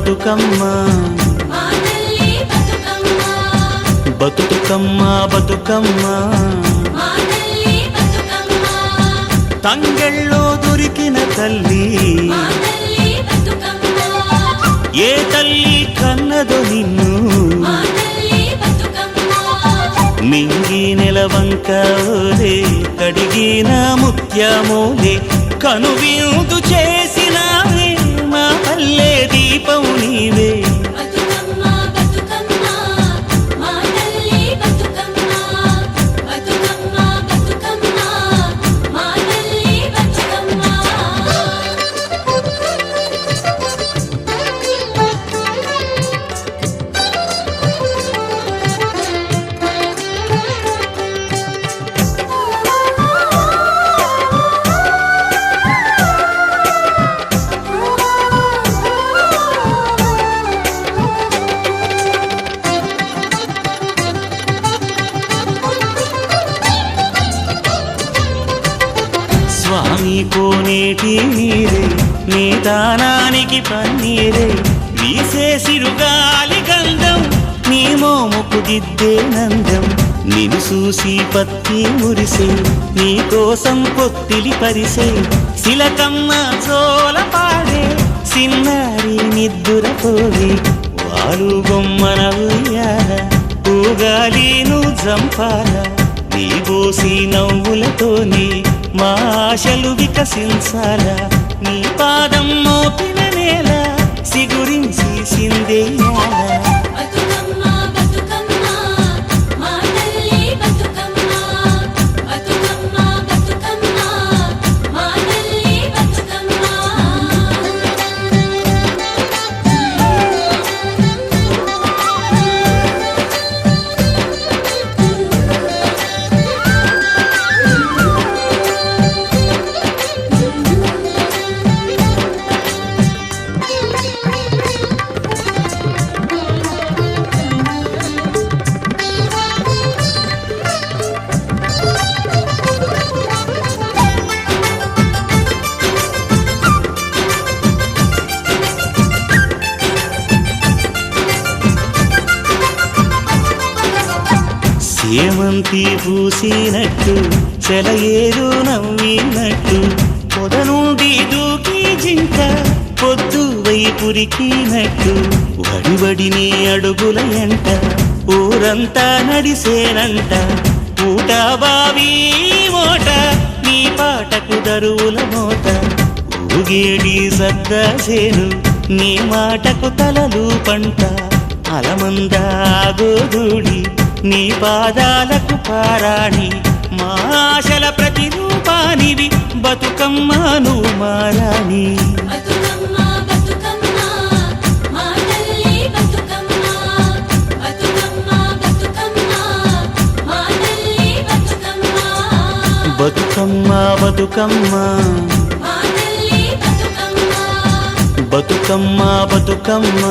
బతుకమ్మ బతుకమ్మ బతుకమ్మ తంగెళ్ళో దొరికిన తల్లి ఏ తల్లి కన్నదో నిన్ను మింగి నెలవంక ఓలే కడిగిన ముత్యమోలే కనువిందు చేసినావే మా పల్లె దీపం నీవే స్వామి కోనేటి నీరే నీ దానానికి పన్నీరే వీసే సిరుగాలి గంధం నీ మోముకు దిద్దే నందం నిన్ను చూసి పత్తి మురిసే నీ కోసం పొత్తిలి పరిసే శిలకమ్మ చోల పాడే సిన్నారి నిద్దురపోవే వాలు బొమ్మన ఉయ్యాల ఊగాలి నువ్వు జంపాల నీ బోసి నవ్వులతోని మా ఆశలు వికసించాలా నీ పాదం మోపిన నేల సిగురించి సిందేయాలా సేమంతి పూసినట్టు చెలయేరు నవ్వినట్టు పొద నుండి దూకి జింక పొద్దు వైపురికినట్టు వడివడిని అడుగుల ఎంట ఊరంతా నడిసేనంట ఊట బావి మోట నీ పాటకు దరువుల మోత ఊగేడి సద్దాసేను నీ మాటకు తలలు పంట అలమందా గోధూడి నీ పాదాలకు పారాణి మా ఆశల ప్రతిరూపానివి బతుకమ్మ నువ్వు మారాణి బతుకమ్మ బతుకమ్మ బతుకమ్మ బతుకమ్మ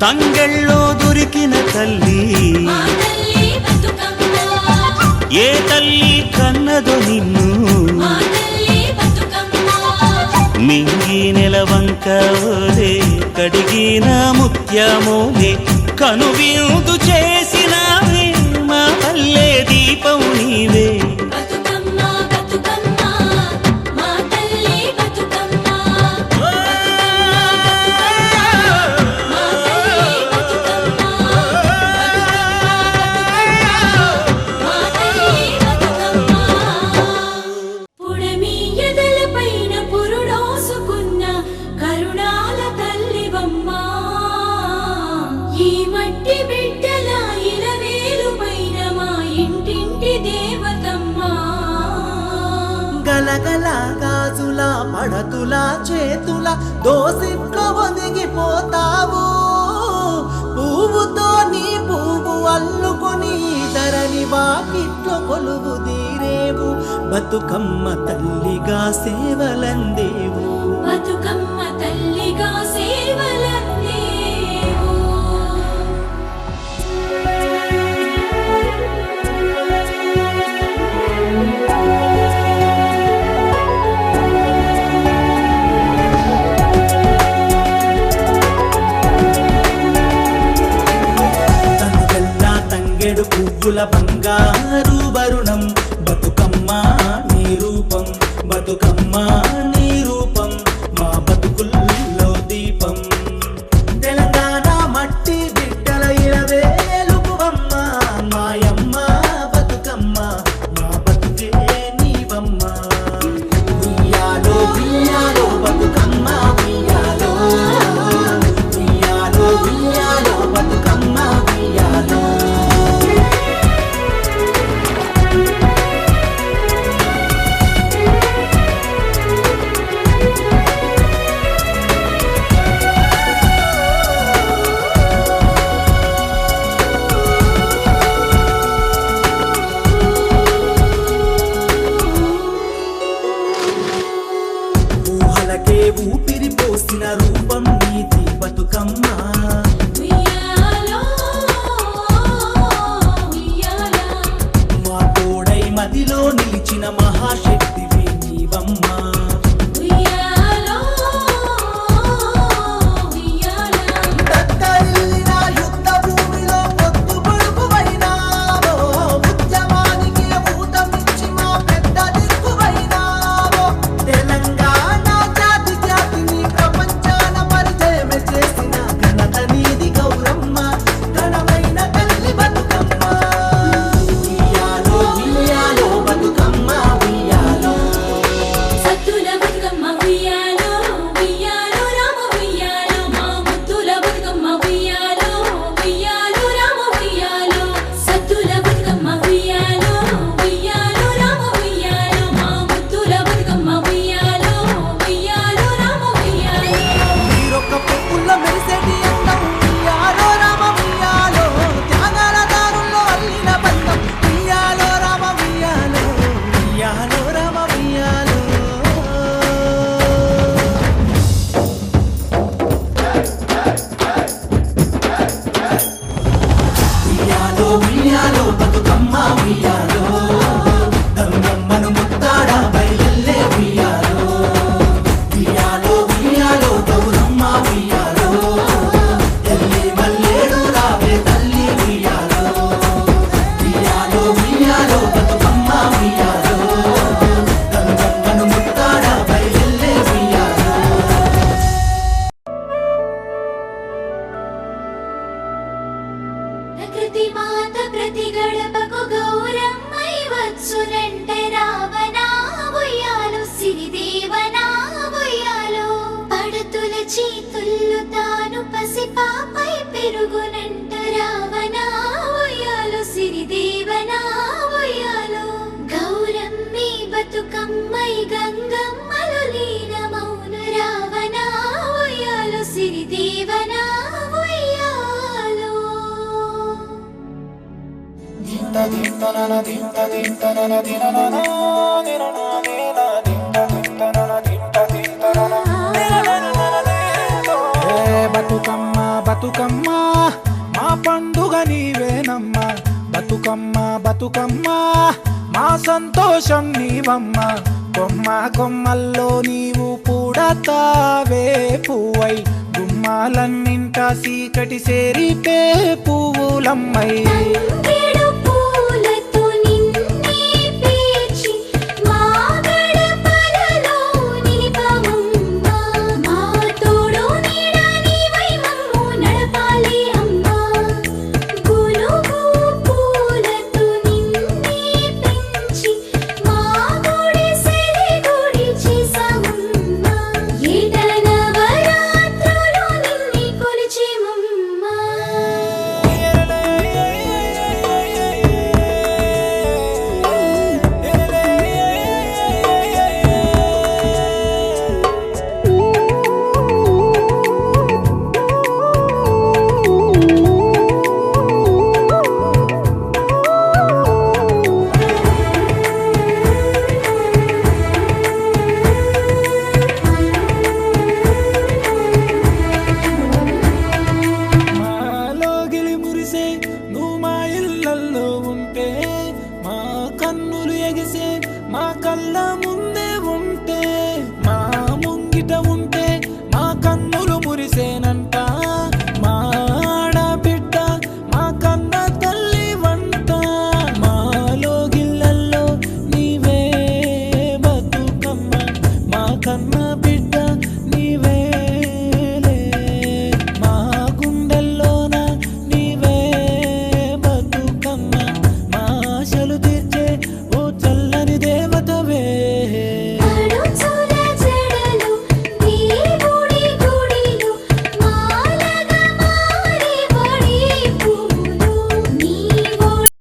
తంగెళ్ళో దొరికిన తల్లి ఏ తల్లి కన్నదో నిన్ను మింగి నెలవంక ఓలే కడిగిన ముత్యమోలే కనువిందు చేసినావే మా పల్లె దీపం నీవే గలగల గాజుల పడతుల చేతుల దోసిట్లో ఒదిగిపోతావు పువ్వుతో నీ పువ్వు అల్లుకొని ధరణి వాకిట్లో కొలువు తీరేవు బతుకమ్మ తల్లిగా సేవలందేవు బతుకమ్మ తల్లిగా సేవలందేవు పువ్వుల బంగారు వరుణం బతుకమ్మ నీ రూపం బతుకమ్మ నీ రూపం మా బతుకుల్లో దీపం తెలంగాణ మట్టి బిడ్డల ఇలవేలుపువమ్మ మాయమ్మ బతుకమ్మ మా బతుకే నీవమ్మ ఉయ్యాలో ఉయ్యాలో బతుకమ్మ ఉయ్యాలో ఉయ్యాలో ఉయ్యాలో బతుకమ్మ ఉయ్యాలో ఊహలకే ఊపిరి పోసిన రూపం నీది బతుకమ్మ ఉయ్యాలో ఉయ్యాలో మా తోడై మదిలో నిలిచిన మహాశక్తివి నీవమ్మ ఉయ్యాలో ఉయ్యాలో దత్తరిల్లిన యుద్ధ భూమిలో పొద్దు పొడుపువైనావో ఉద్యమానికి ఊతమిచ్చి మా పెద్ద దిక్కువైనావో తెలంగాణ జాతి జాతిని ప్రపంచాన పరిచయమే చేసిన ఘనత నీది గౌరమ్మ ఘనమైన తల్లి బతుకమ్మ ఉయ్యాలో ఉయ్యాలో బతుకమ్మ ఉయ్యాలో సత్తుల బతుకమ్మ ఉయ్యాలో ఉయ్యాలో రామ ఉయ్యాలో మా ముద్దుల బతుకమ్మ ఉయ్యాలో ఉయ్యాలో రామ ఉయ్యాలో సత్తుల బతుకమ్మ ఉయ్యాలో ఉయ్యాలో రామ ఉయ్యాలో మా ముద్దుల బతుకమ్మ ఉయ్యాలో ఉయ్యాలో రామ ఉయ్యాలో మీరొక్క పొక్కుల్ల మెరిసేటి అందం ఉయ్యాలో రామ ఉయ్యాలో త్యాగాల దారుల్లో అల్లిన బంధం ఉయ్యాలో రామ ఉయ్యాలో ఉయ్యాలో రామ ఉయ్యాలో ఉయ్యాలో ఉయ్యాలో బతుకమ్మ ఉయ్యాలో గంగమ్మను ముత్తాడ బయలెల్లే ఉయ్యాలో ఉయ్యాలో ఉయ్యాలో గౌరమ్మ ఉయ్యాలో ఎల్లి మల్లేడు రావే తల్లి ఉయ్యాలో ఉయ్యాలో ఉయ్యాలో బతుకమ్మ ఉయ్యాలో గంగమ్మను ముత్తాడ బయలెల్లే ఉయ్యాలో ప్రకృతి మాత ప్రతి గడపకు గౌరమ్మై వచ్చునంటే రావనా ఉయ్యాలో సిరిదేవనా ఉయ్యాలో పడతుల చేతుల్లో తాను పసిపాపై పెరుగునంట రావనా ఉయ్యాలో సిరిదేవనా ఉయ్యాలో గౌరమ్మి బతుకమ్మై గంగమ్మలు లీనమౌన రావనా ఉయ్యాలో సిరిదేవనా ఉయ్యాలో బతుకమ్మ బతుకమ్మ మా పండుగ నీవేనమ్మ బతుకమ్మ బతుకమ్మ మా సంతోషం నీవమ్మ కొమ్మ కొమ్మల్లో నీవు పూడతావే పువ్వై గుమ్మాలన్నింట సీకటి సేరిపే పువ్వులమ్మై తంగిడి